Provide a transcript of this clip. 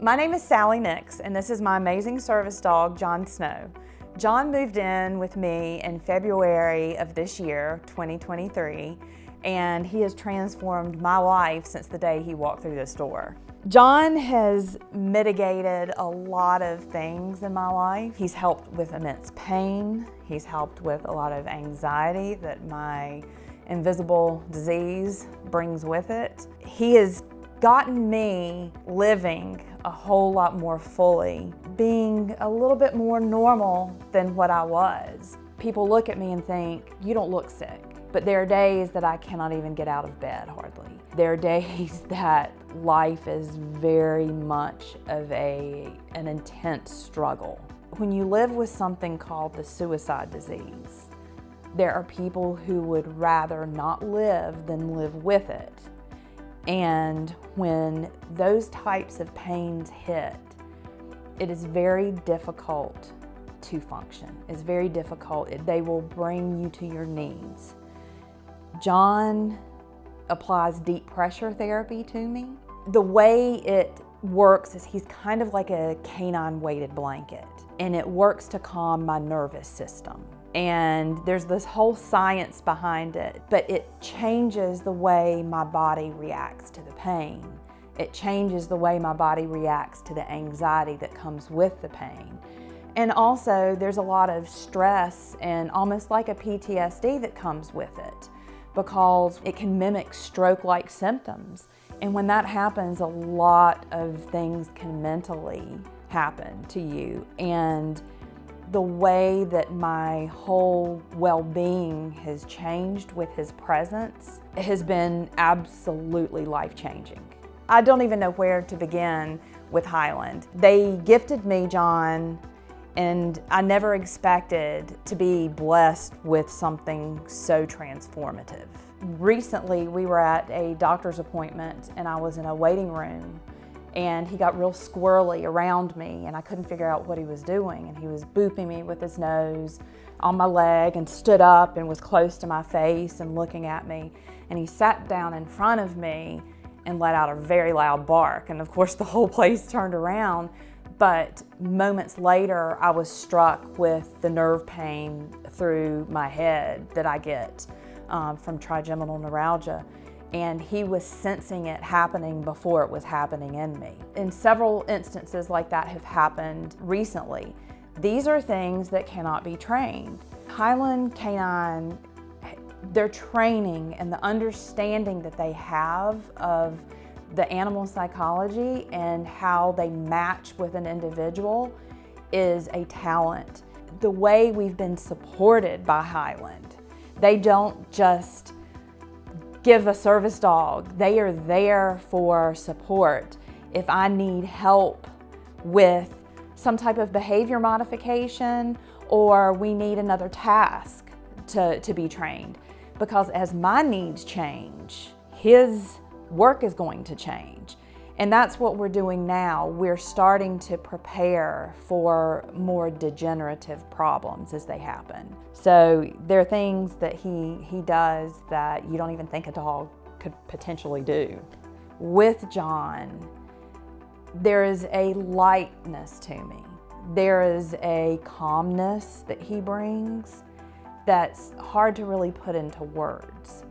My name is Sally Nix, and this is my amazing service dog, Jon Snow. Jon moved in with me in February of this year, 2023, and he has transformed my life since the day he walked through this door. Jon has mitigated a lot of things in my life. He's helped with immense pain. He's helped with a lot of anxiety that my invisible disease brings with it. He has gotten me living a whole lot more fully, being a little bit more normal than what I was. People look at me and think, you don't look sick. But there are days that I cannot even get out of bed, hardly. There are days that life is very much of an intense struggle. When you live with something called the suicide disease, there are people who would rather not live than live with it. And when those types of pains hit, it is very difficult to function. It's very difficult. They will bring you to your knees. Jon applies deep pressure therapy to me. The way it works is he's kind of like a canine weighted blanket, and it works to calm my nervous system. And there's this whole science behind it, but it changes the way my body reacts to the pain. It changes the way my body reacts to the anxiety that comes with the pain. And also there's a lot of stress and almost like a PTSD that comes with it, because it can mimic stroke-like symptoms. And when that happens, a lot of things can mentally happen to you. And the way that my whole well-being has changed with his presence has been absolutely life-changing. I don't even know where to begin with Highland. They gifted me Jon, and I never expected to be blessed with something so transformative. Recently, we were at a doctor's appointment and I was in a waiting room, and he got real squirrely around me and I couldn't figure out what he was doing. And he was booping me with his nose on my leg and stood up and was close to my face and looking at me. And he sat down in front of me and let out a very loud bark. And of course the whole place turned around. But moments later, I was struck with the nerve pain through my head that I get from trigeminal neuralgia. And he was sensing it happening before it was happening in me. And several instances like that have happened recently. These are things that cannot be trained. Highland Canine, their training and the understanding that they have of the animal psychology and how they match with an individual is a talent. The way we've been supported by Highland, they don't just give a service dog. They are there for support. If I need help with some type of behavior modification, or we need another task to be trained, because as my needs change, his work is going to change. And that's what we're doing now. We're starting to prepare for more degenerative problems as they happen. So there are things that he does that you don't even think a dog could potentially do. With Jon, there is a lightness to me. There is a calmness that he brings that's hard to really put into words.